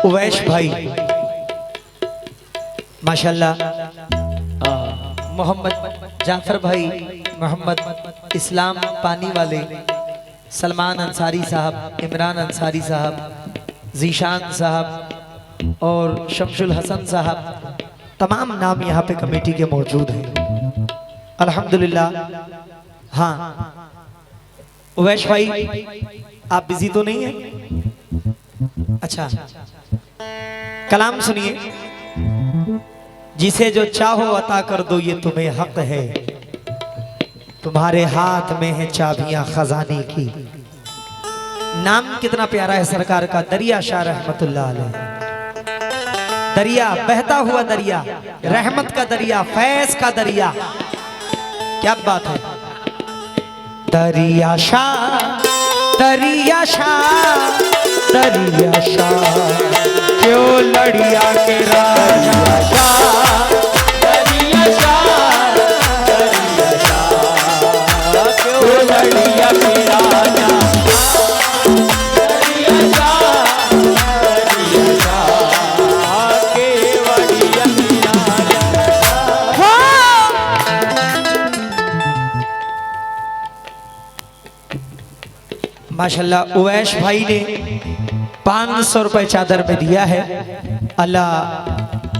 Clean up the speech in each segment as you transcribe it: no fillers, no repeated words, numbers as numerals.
उवैश भाई माशाल्लाह, मोहम्मद जाफर भाई, मोहम्मद इस्लाम पानी वाले, सलमान अंसारी साहब, इमरान अंसारी साहब, जीशान साहब और शमशुल हसन साहब, तमाम नाम यहाँ पे कमेटी के मौजूद हैं अल्हम्दुलिल्लाह। हाँ उवैश भाई, आप बिजी तो नहीं हैं? अच्छा, कलाम सुनिए। जिसे जो चाहो अता कर दो ये तुम्हें हक है, तुम्हारे हाथ में है चाबियां खजाने की। नाम कितना प्यारा है सरकार का, दरिया शाह रहमतुल्लाह अलैह। दरिया, बहता हुआ दरिया, रहमत का दरिया, फैज का दरिया, क्या बात है। दरिया शाह, दरिया शाह, दरिया शाह, क्यों लड़िया के राजा शाह, दरिया शाह, दरिया शाह, क्यों लड़िया के राजा, दरिया शाह, दरिया शाह, के वड़िया के राजा। माशाल्लाह उवैश भाई ने 500 रुपए चादर पे दिया है। अल्लाह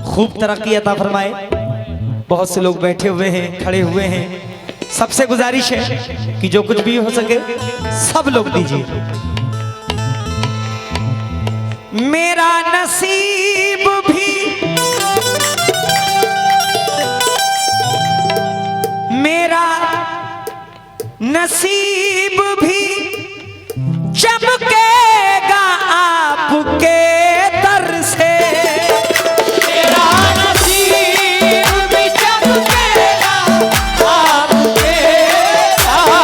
खूब तरक्की अता फरमाए। बहुत से लोग बैठे हुए हैं, खड़े हुए हैं, सबसे गुजारिश है कि जो कुछ भी हो सके सब लोग दीजिए। मेरा नसीब भी, मेरा नसीब भी चमकेगा आपके दर से, मेरा नसीब भी चमकेगा आपके, मेरा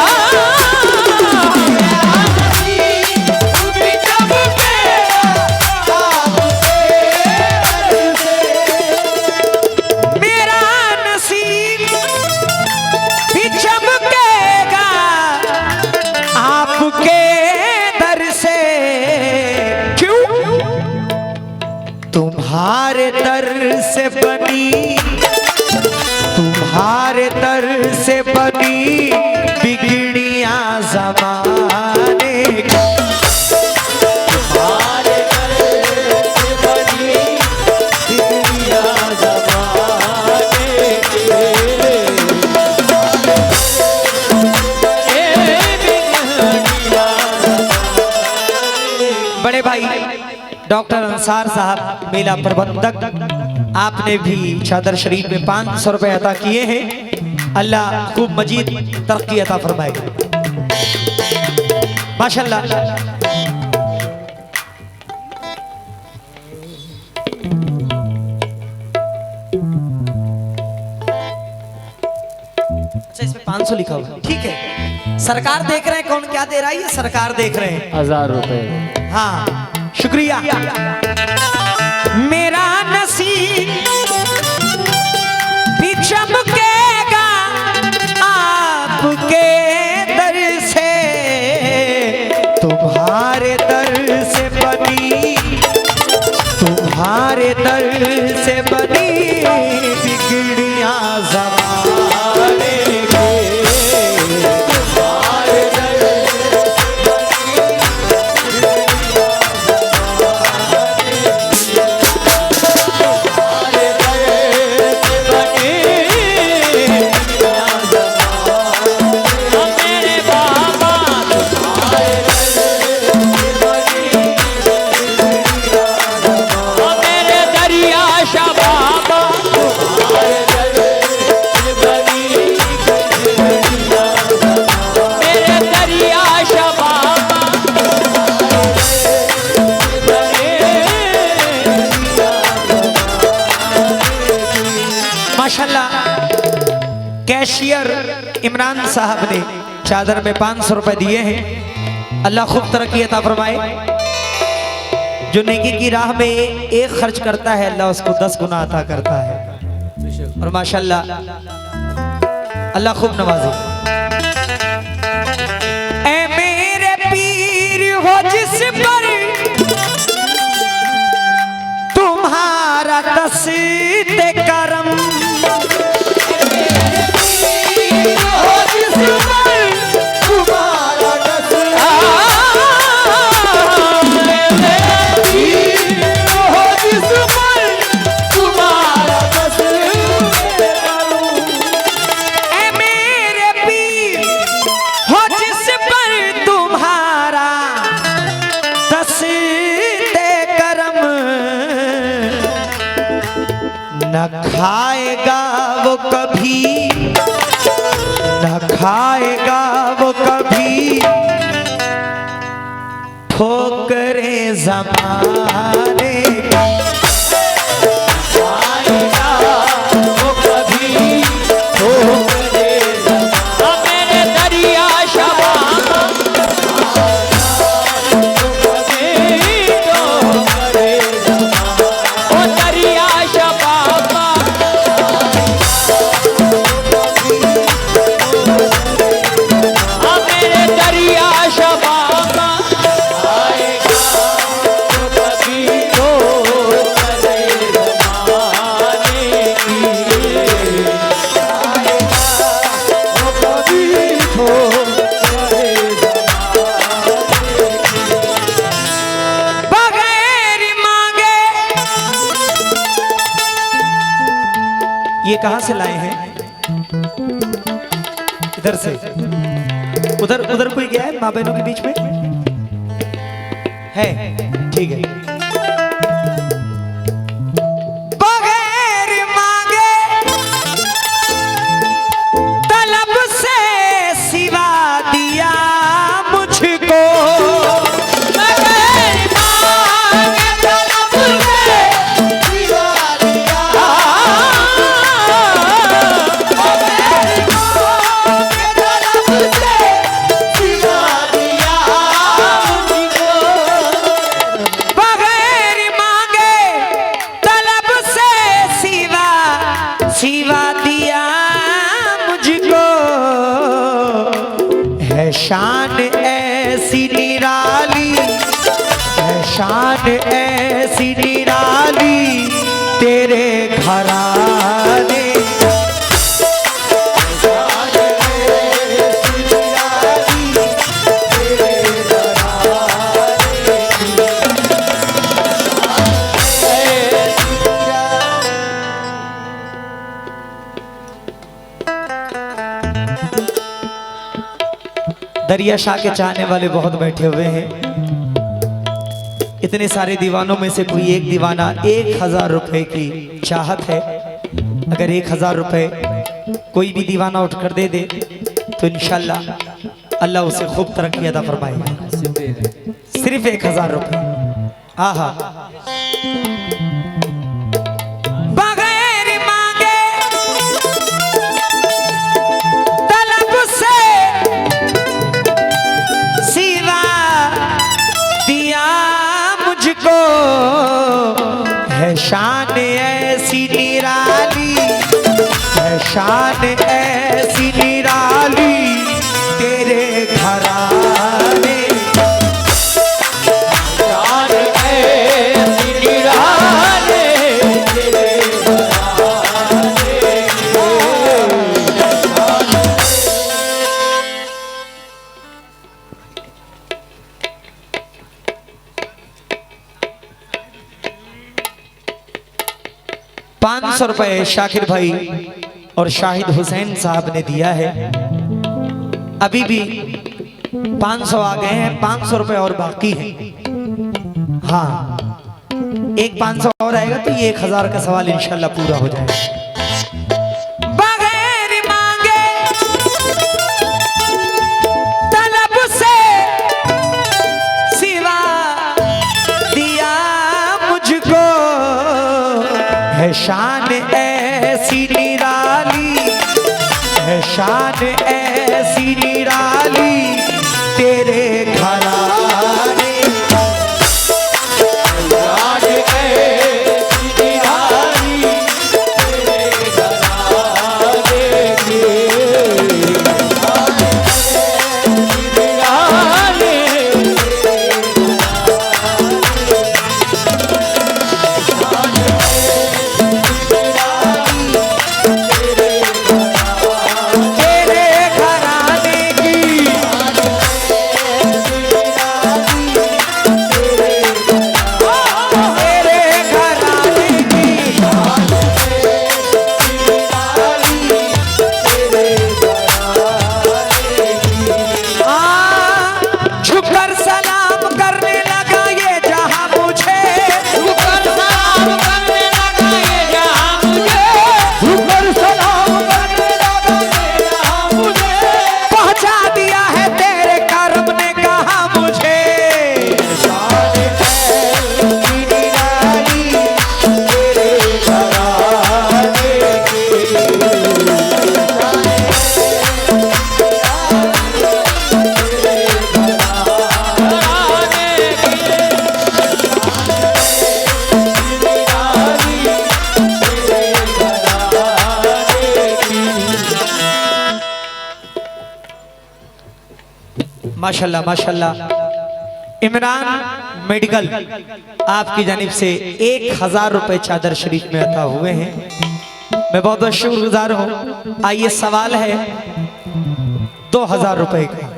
नसीब भी चमकेगा आपके दर से, मेरा नसीब भी चमकेगा आपके तुम्हारे दर से बनी, तुम्हारे दर से बनी बिगड़ियां ज़माने की, तुम्हारे दर से बनी बिगड़ियां ज़माने की, बड़े भाई डॉक्टर अंसार साहब मेला प्रबंधक, आपने भी चादर शरीफ में 500 रुपए अता किए हैं। अल्लाह खूब मजीद तरक्की अता फरमाए माशाल्लाह। अच्छा, इसमें 500 लिखा हुआ, ठीक है। सरकार देख रहे हैं कौन क्या दे रहा है, ये सरकार देख रहे हैं। 1000 रुपए। हाँ शुक्रिया। मेरा नसीब भी चमकेगा आपके दर से, तुम्हारे दर से बनी, तुम्हारे दर से बनी बिगड़ियां ज़माने की, तुम्हारे दर कैशियर इमरान साहब ने चादर में 500 रुपए दिए हैं। अल्लाह खूब तरक्की अता फरमाए। जो नेकी की राह में एक खर्च करता है अल्लाह उसको 10 गुना अता करता है। और माशाल्लाह अल्लाह खूब नवाजे। ऐ मेरे पीर हो जिस पर न खाएगा वो कभी, न खाएगा वो कभी ठोकरे ज़माने ये कहां से लाए हैं? इधर से। उधर उधर कोई गया है माँ बहनों के बीच में? है, ठीक है। बगैर मांगे तलब से सिवा दिया मुझको, शान ऐसी निराली है, शान ऐसी निराली तेरे घराने, शान ऐसी निराली तेरे दरिया शाह के चाहने वाले बहुत बैठे हुए हैं। इतने सारे दीवानों में से कोई एक दीवाना 1000 रुपए की चाहत है। अगर 1000 रुपए कोई भी दीवाना उठकर दे दे तो इंशाल्लाह अल्लाह उसे खूब तरक्की अता फरमाएगा। सिर्फ 1000 रुपए। आहा, है शान ऐसी निराली, है शान ऐसी निराली तेरे घराने, शान ऐसी निराली तेरे घराने। 500 रुपए शाकिर भाई और शाहिद हुसैन साहब ने दिया है। अभी भी 500 आ गए हैं, 500 रुपए और बाकी हैं। हाँ, एक 500 और आएगा तो ये 1000 का सवाल इंशाल्लाह पूरा हो जाएगा। बगैर मांगे तलब से सिवा दिया मुझको, है शान ऐसी निराली, है शान ऐसी निराली तेरे घराने, शान ऐसी निराली तेरे घराने की, शान ऐसी निराली माशाल्लाह माशाल्लाह। इमरान मेडिकल आपकी जानिब से 1000 रुपए चादर शरीफ में अता हुए हैं। मैं बहुत बहुत शुक्रगुजार हूँ। आइए सवाल है 2000 रुपए का।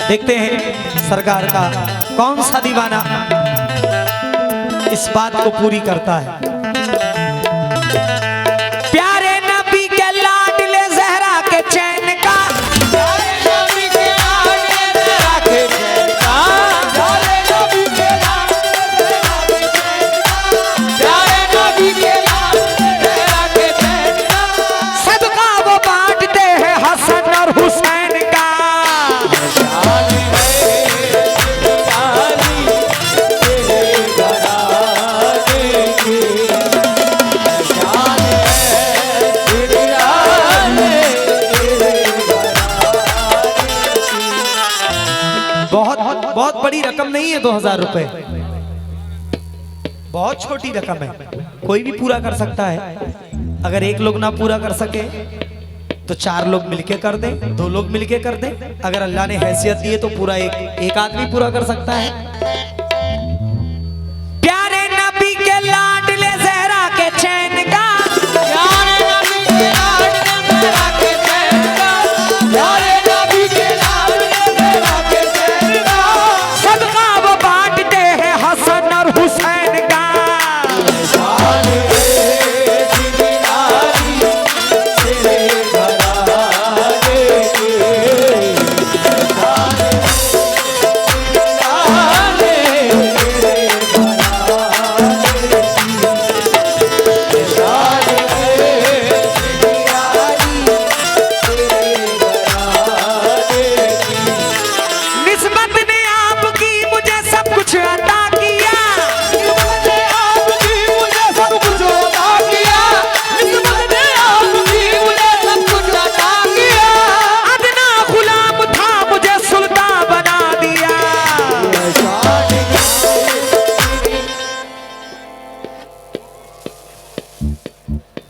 देखते हैं सरकार का कौन सा दीवाना इस बात को पूरी करता है। प्यारे नबी के लाडले ज़हरा के चैन का, प्यारे नबी के लाडले ज़हरा के चैन का, प्यारे नबी के लाडले ज़हरा के चैन का, प्यारे नबी के लाडले ज़हरा के चैन का, सदका वो बांटते हैं हसन और हुसैन का। बहुत बड़ी रकम नहीं है 2000 रुपए, बहुत छोटी रकम है। कोई भी पूरा कर सकता है। अगर एक लोग ना पूरा कर सके तो 4 लोग मिलके कर दें, 2 लोग मिलके कर दें। अगर अल्लाह ने हैसियत दी है तो पूरा एक आदमी पूरा कर सकता है। प्यारे नबी के लाडले ज़हरा के चैन का, प्यारे नबी के लाडले ज़हरा के चैन का, प्यारे नबी के लाडले ज़हरा के चैन का, सदका वो बांटते हैं हसन और हुसैन का।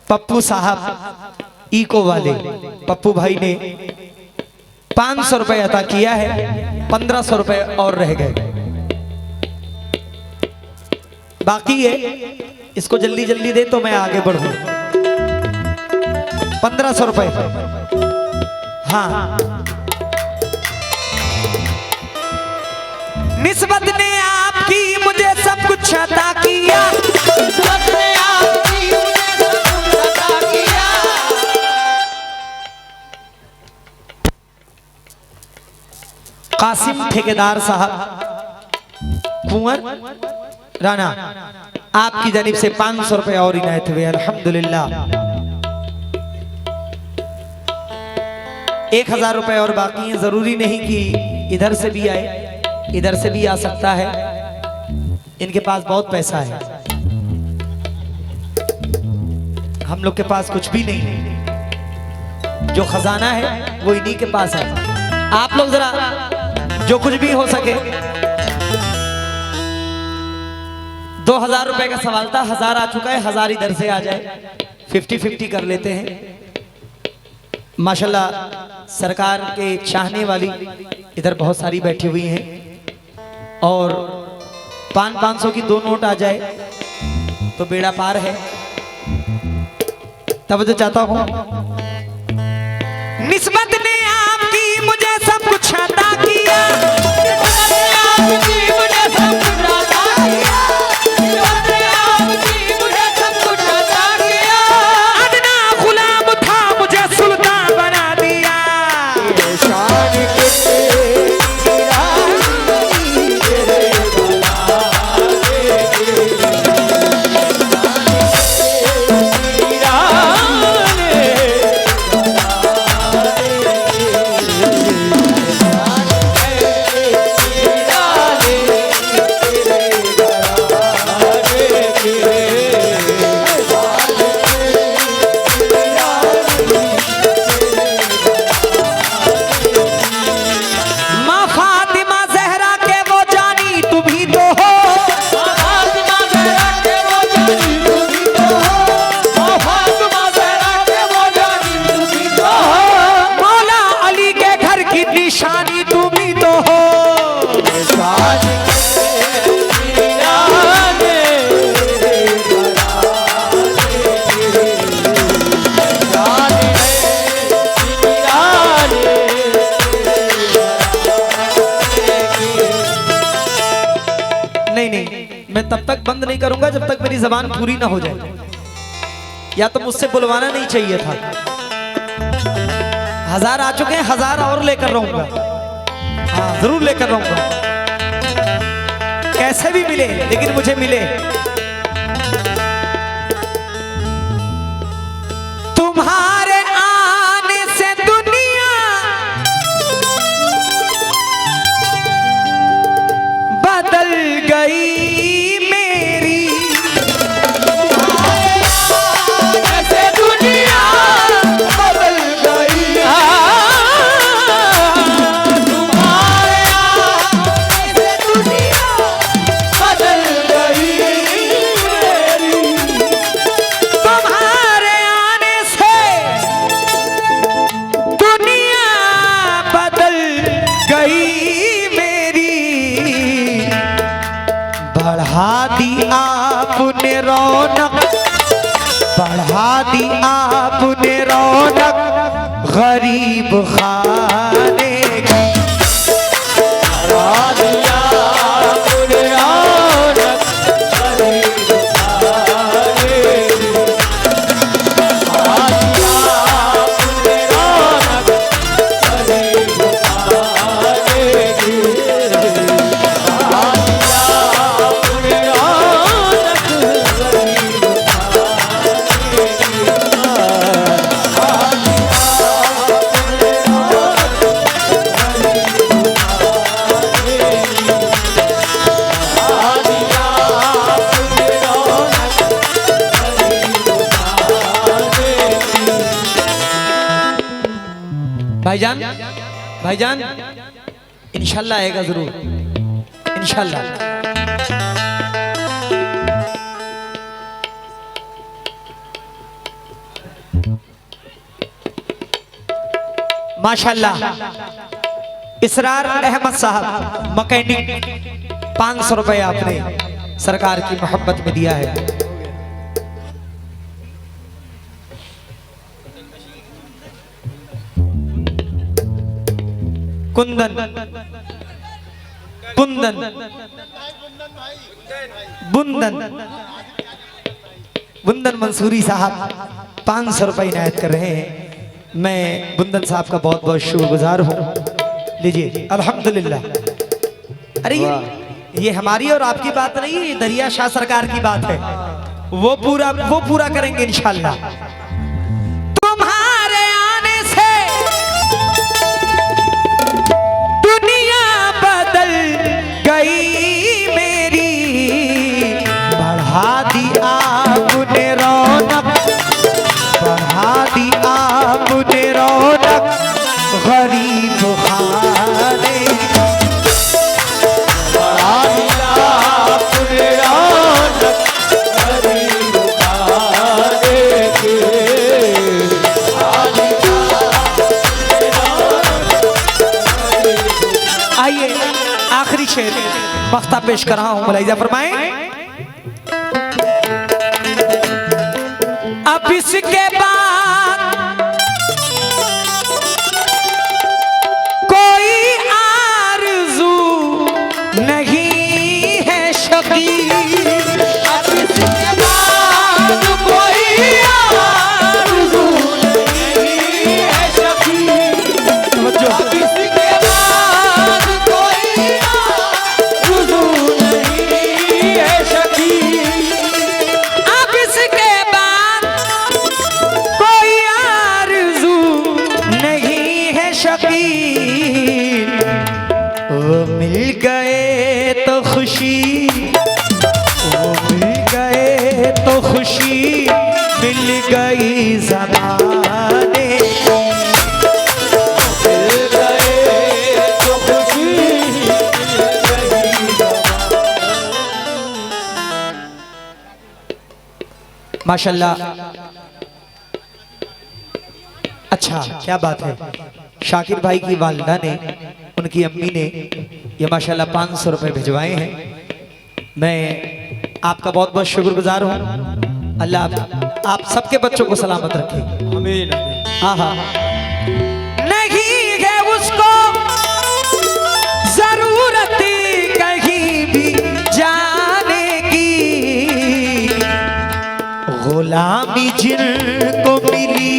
पप्पू साहब इको वाले पप्पू भाई ने 500 रुपए अता किया है। 1500 रुपए और रह गए, बाकी है। इसको जल्दी जल्दी दे तो मैं आगे बढ़ूं। 1500 रुपए। हाँ, निस्बत ने आपकी मुझे सब कुछ अता किया, निस्बत ने आपकी मुझे सब कुछ अता किया। कासिम ठेकेदार साहब कुंवर राणा आपकी जानिब से 500 रुपए और इनायत हुए। अल्हम्दुलिल्लाह। 1000 रुपए और बाकी है। जरूरी नहीं कि इधर से भी आए, इधर से भी आ सकता है। इनके पास बहुत पैसा है, हम लोग के पास कुछ भी नहीं है। जो खजाना है वो इन्हीं के पास है। आप लोग जरा जो कुछ भी हो सके। 2000 रुपए का सवाल था, 1000 आ चुका है। 1000 इधर से आ जाए, 50-50 कर लेते हैं। माशाल्लाह सरकार के चाहने वाली इधर बहुत सारी बैठी हुई हैं। और 500 की 2 नोट आ जाए तो बेड़ा पार है। तब तो चाहता हूं निस्बत ने आपकी मुझे सब कुछ अता किया, निस्बत ने आपकी मुझे सब कुछ अता किया, निस्बत ने आपकी मुझे सब कुछ अता किया। अदना गुलाम था मुझे सुल्तान बना दिया। शान के मैं तब तक बंद नहीं करूंगा जब तक मेरी जबान पूरी ना हो जाए। या तो मुझसे बुलवाना नहीं चाहिए था। 1000 आ चुके हैं, 1000 और लेकर रहूंगा। हाँ जरूर लेकर रहूंगा, कैसे भी मिले लेकिन मुझे मिले। तुम्हारे आने से दुनिया बदल गई मेरी, ऐसे दुनिया बदल गई, तुम्हारे ऐसे दुनिया बदल गई मेरी। तुम्हारे आने से दुनिया बदल गई मेरी, बढ़ा दी आपने रौनक, बढ़ा दी आपने रौनक गरीब खाने की। बढ़ा दिया आपने रौनक गरीब खाने की, बढ़ा दिया आपने रौनक गरीब खाने की, बढ़ा दिया आपने रौनक गरीब भाईजान, भाईजान इंशाल्लाह आएगा जरूर, इंशाल्लाह। माशाल्लाह इसरार अहमद साहब मैकेनिक, 500 रुपए आपने सरकार की मोहब्बत में दिया है। कुंदन कुंदन बुंदन बुंदन मंसूरी साहब 500 रुपए इनायत कर रहे हैं। मैं बुंदन साहब का बहुत बहुत शुक्रगुजार हूँ। लीजिए अल्हम्दुलिल्लाह। अरे ये हमारी और आपकी बात नहीं, ये दरिया शाह सरकार की बात है। वो पूरा करेंगे इंशाल्लाह। तुम्हारे आने से दुनिया बदल गई मेरी, बढ़ा दी आपने रौनक, बढ़ा दी आपने रौनक गरीब खाने की। बढ़ा दिया आपने रौनक गरीब खाने की, बढ़ा दिया आपने रौनक। आइए आखिरी शेर मख्ता पेश कर रहा हूं, मुलाहिजा फरमाएं। अब इसके बाद कोई आरज़ू नहीं है शकी, अब इसके बाद कोई आरज़ू नहीं है शकी, अब इसके बाद कोई आरज़ू नहीं है शकी, अब इसके बाद कोई आरज़ू नहीं है शकी। वो मिल गए तो खुशी, वो मिल गए तो खुशी, मिल गई ज़माने की। मिल गए तो खुशी मिल गई ज़माने। माशाल्लाह, अच्छा क्या बात है। शाकिर भाई की वालिदा ने, उनकी अम्मी ने ये माशाल्लाह 500 रुपए भिजवाए हैं। मैं आपका बहुत बहुत शुक्रगुजार हूँ। अल्लाह आप सबके बच्चों को सलामत रखे। आमीन। हाँ हाँ, नहीं है उसको जरूरत कहीं भी जाने गुलामी जिनको मिली,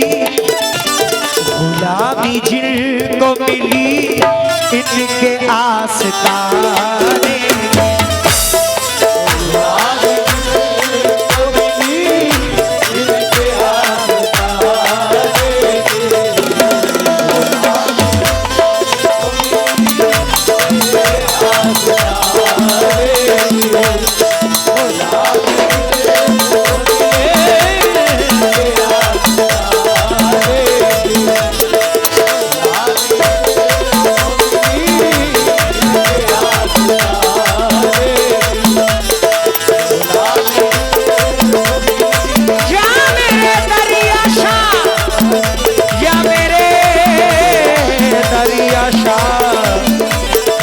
गुलामी जिनको मिली, इनके आस्ताने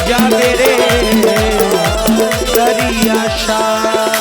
या मेरे दरिया शाह।